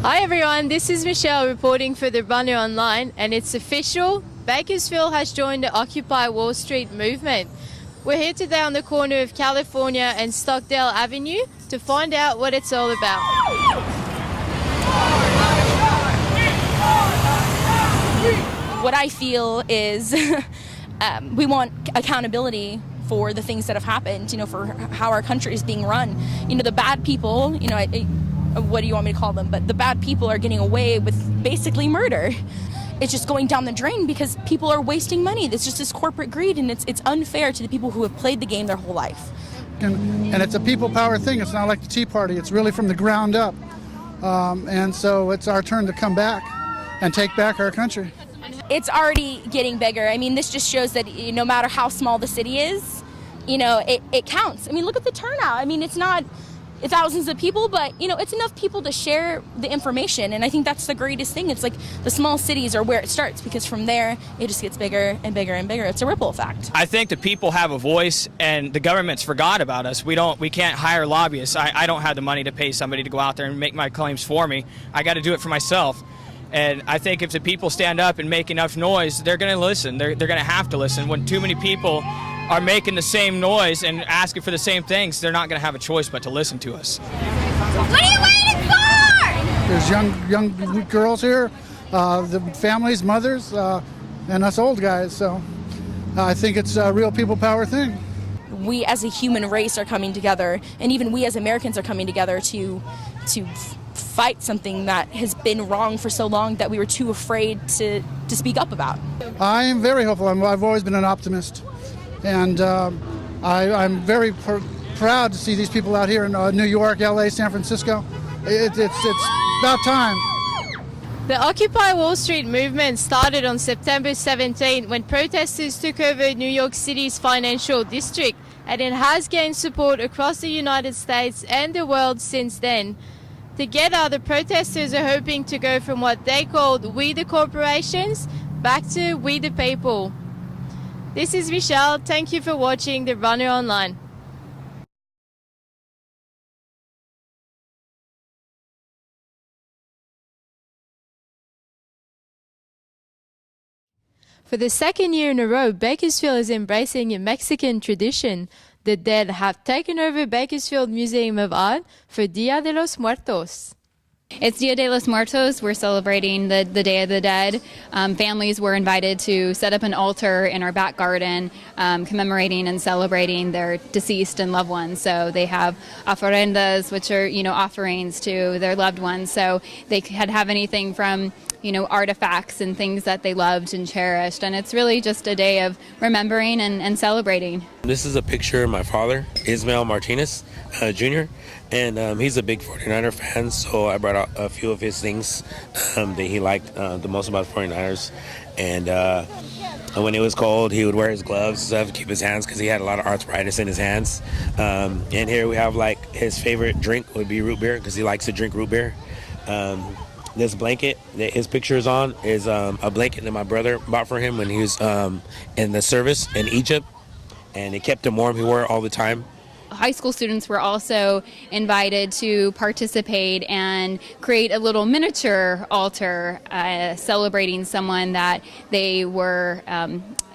Hi everyone, this is Michelle reporting for the Runner Online, and it's official. Bakersfield has joined the Occupy Wall Street movement. We're here today on the corner of California and Stockdale Avenue to find out what it's all about. What I feel is we want accountability for the things that have happened, for how our country is being run. The bad people, what do you want me to call them? But the bad people are getting away with basically murder. It's just going down the drain because people are wasting money. It's just this corporate greed, and it's unfair to the people who have played the game their whole life. And it's a people power thing. It's not like the Tea Party. It's really from the ground up. And so it's our turn to come back and take back our country. It's already getting bigger. This just shows that no matter how small the city is, it counts. Look at the turnout. It's not thousands of people, but it's enough people to share the information, and I think that's the greatest thing. It's like the small cities are where it starts, because from there it just gets bigger and bigger and bigger. It's a ripple effect. I think the people have a voice, and the government's forgot about us. We can't hire lobbyists. I don't have the money to pay somebody to go out there and make my claims for me. I got to do it for myself. And I think if the people stand up and make enough noise, they're going to listen. They're going to have to listen. When too many people are making the same noise and asking for the same things, they're not going to have a choice but to listen to us. What are you waiting for? There's young girls here, the families, mothers, and us old guys. So I think it's a real people power thing. We as a human race are coming together, and even we as Americans are coming together to fight something that has been wrong for so long that we were too afraid to speak up about. I am very hopeful. I've always been an optimist. And I'm very proud to see these people out here in New York, LA, San Francisco. It's about time. The Occupy Wall Street movement started on September 17 when protesters took over New York City's financial district, and it has gained support across the United States and the world since then. Together, the protesters are hoping to go from what they called "we the corporations" back to "we the people." This is Michelle. Thank you for watching the Runner Online. For the second year in a row, Bakersfield is embracing a Mexican tradition. The dead have taken over Bakersfield Museum of Art for Dia de los Muertos. It's Dia de los Muertos. We're celebrating the Day of the Dead. Families were invited to set up an altar in our back garden, commemorating and celebrating their deceased and loved ones. So they have ofrendas, which are, offerings to their loved ones. So they could have anything from, artifacts and things that they loved and cherished. And it's really just a day of remembering and celebrating. This is a picture of my father, Ismael Martinez, Jr., and he's a big 49er fan, so I brought out a few of his things that he liked the most about 49ers. And when it was cold, he would wear his gloves and stuff, keep his hands, because he had a lot of arthritis in his hands. And here we have, his favorite drink would be root beer, because he likes to drink root beer. This blanket that his picture is on is a blanket that my brother bought for him when he was in the service in Egypt, and it kept him warm. He wore it all the time. High school students were also invited to participate and create a little miniature altar celebrating someone that they were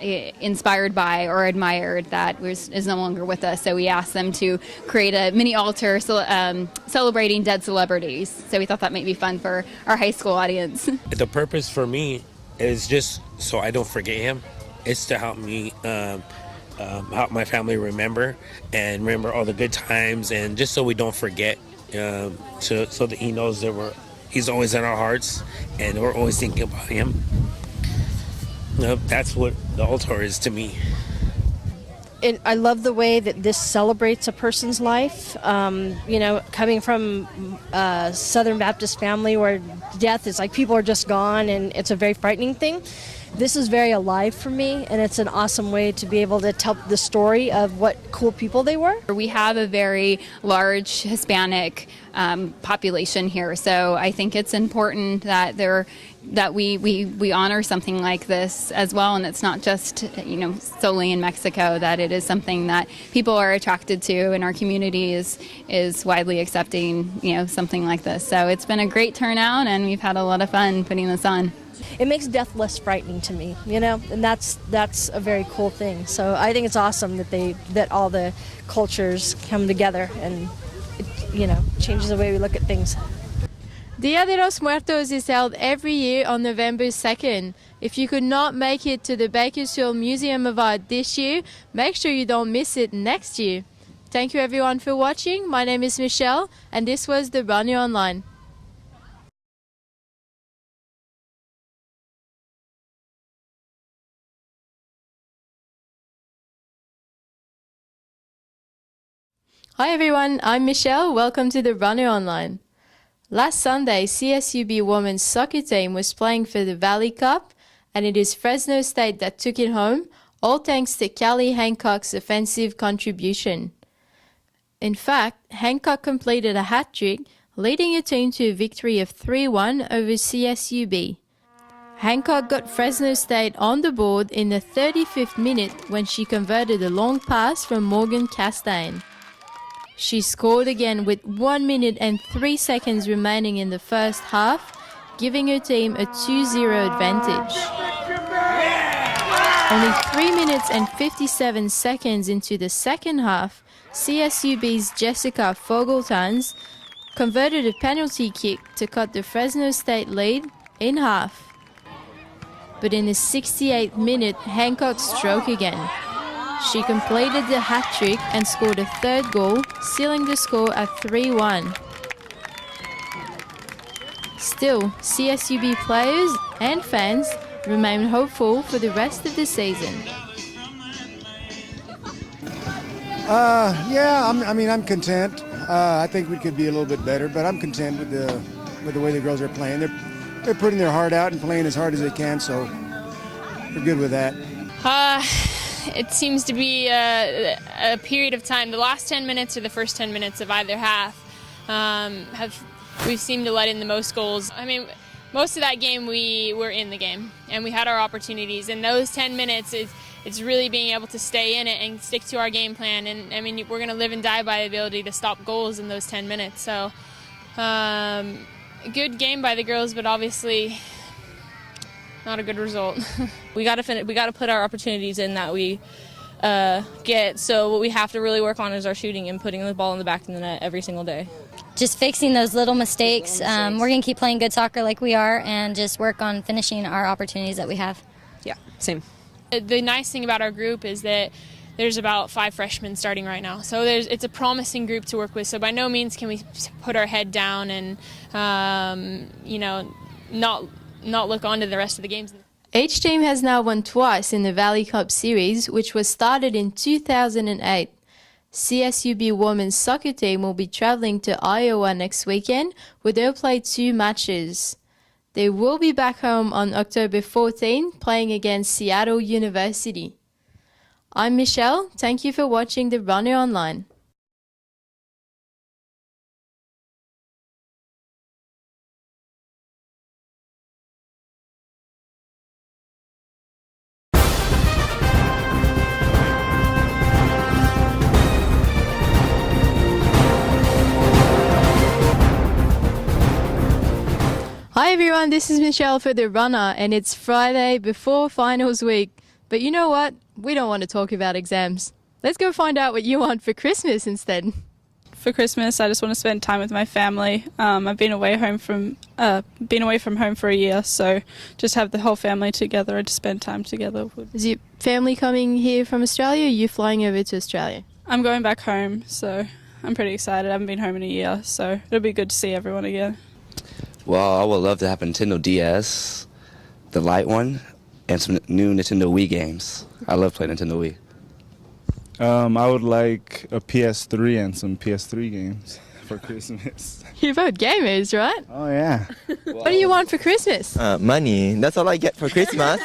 inspired by or admired that is no longer with us. So we asked them to create a mini altar celebrating dead celebrities. So we thought that might be fun for our high school audience. The purpose for me is just so I don't forget him. It's to help me help my family remember all the good times, and just so we don't forget, so that he knows that he's always in our hearts and we're always thinking about him. That's what the altar is to me. I love the way that this celebrates a person's life. Coming from a Southern Baptist family where death is like people are just gone, and it's a very frightening thing. this is very alive for me, and it's an awesome way to be able to tell the story of what cool people they were. We have a very large Hispanic population here, so I think it's important that we honor something like this as well, and it's not just solely in Mexico, that it is something that people are attracted to, and our community is widely accepting something like this. So it's been a great turnout, and we've had a lot of fun putting this on. It makes death less frightening to me, and that's a very cool thing. So I think it's awesome that all the cultures come together, and it changes the way we look at things. Dia de los Muertos is held every year on November 2nd. If you could not make it to the Bakersfield Museum of Art this year, make sure you don't miss it next year. Thank you everyone for watching. My name is Michelle, and this was the Runner Online. Hi everyone, I'm Michelle. Welcome to the Runner Online. Last Sunday, CSUB women's soccer team was playing for the Valley Cup, and it is Fresno State that took it home, all thanks to Callie Hancock's offensive contribution. In fact, Hancock completed a hat-trick, leading her team to a victory of 3-1 over CSUB. Hancock got Fresno State on the board in the 35th minute when she converted a long pass from Morgan Castaigne. She scored again with 1 minute and 3 seconds remaining in the first half, giving her team a 2-0 advantage. Only 3 minutes and 57 seconds into the second half, CSUB's Jessica Fogeltans converted a penalty kick to cut the Fresno State lead in half. But in the 68th minute, Hancock struck again. She completed the hat-trick and scored a third goal, sealing the score at 3-1. Still, CSUB players and fans remain hopeful for the rest of the season. I'm content. I think we could be a little bit better, but I'm content with the way the girls are playing. They're putting their heart out and playing as hard as they can, so we're good with that. It seems to be a period of time. The last 10 minutes or the first 10 minutes of either half we've seemed to let in the most goals. I mean, most of that game we were in the game and we had our opportunities. And those 10 minutes, it's really being able to stay in it and stick to our game plan. And I mean, we're going to live and die by the ability to stop goals in those 10 minutes. So, a good game by the girls, but obviously not a good result. We got to put our opportunities in that we get. So what we have to really work on is our shooting and putting the ball in the back of the net every single day. Just fixing those little mistakes. We're going to keep playing good soccer like we are and just work on finishing our opportunities that we have. Yeah, same. The nice thing about our group is that there's about 5 freshmen starting right now. So it's a promising group to work with. So by no means can we put our head down and, not look on to the rest of the games. Each team has now won twice in the Valley Cup Series, which was started in 2008. CSUB women's soccer team will be traveling to Iowa next weekend, where they'll play 2 matches. They will be back home on October 14, playing against Seattle University. I'm Michelle. Thank you for watching the Runner Online. Hi everyone, this is Michelle for The Runner, and it's Friday before finals week. But you know what? We don't want to talk about exams. Let's go find out what you want for Christmas instead. For Christmas, I just want to spend time with my family. I've been away from home for a year, so just have the whole family together and to spend time together. Is your family coming here from Australia, or are you flying over to Australia? I'm going back home, so I'm pretty excited. I haven't been home in a year, so it'll be good to see everyone again. Well, I would love to have a Nintendo DS, the light one, and some new Nintendo Wii games. I love playing Nintendo Wii. I would like a PS3 and some PS3 games. for Christmas. You vote gamers, right? Oh yeah. What do you want for Christmas? Money. That's all I get for Christmas.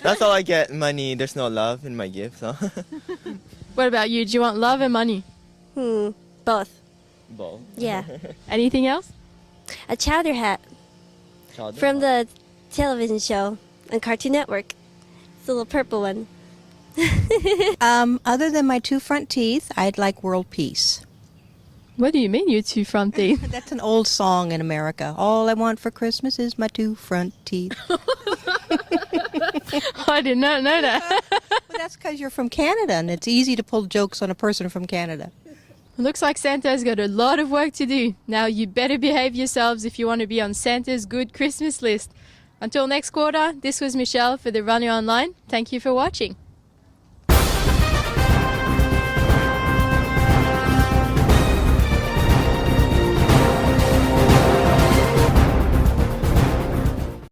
That's all I get, money. There's no love in my gift. So. What about you? Do you want love and money? Both. Both. Yeah. Anything else? A chowder hat from the television show on Cartoon Network. It's a little purple one. Other than my 2 front teeth, I'd like world peace. What do you mean, you 2 front teeth? That's an old song in America. All I want for Christmas is my 2 front teeth. I did not know that. Well, that's because you're from Canada, and it's easy to pull jokes on a person from Canada. Looks like Santa's got a lot of work to do. Now you better behave yourselves if you want to be on Santa's good Christmas list. Until next quarter, this was Michelle for the Runner Online. Thank you for watching.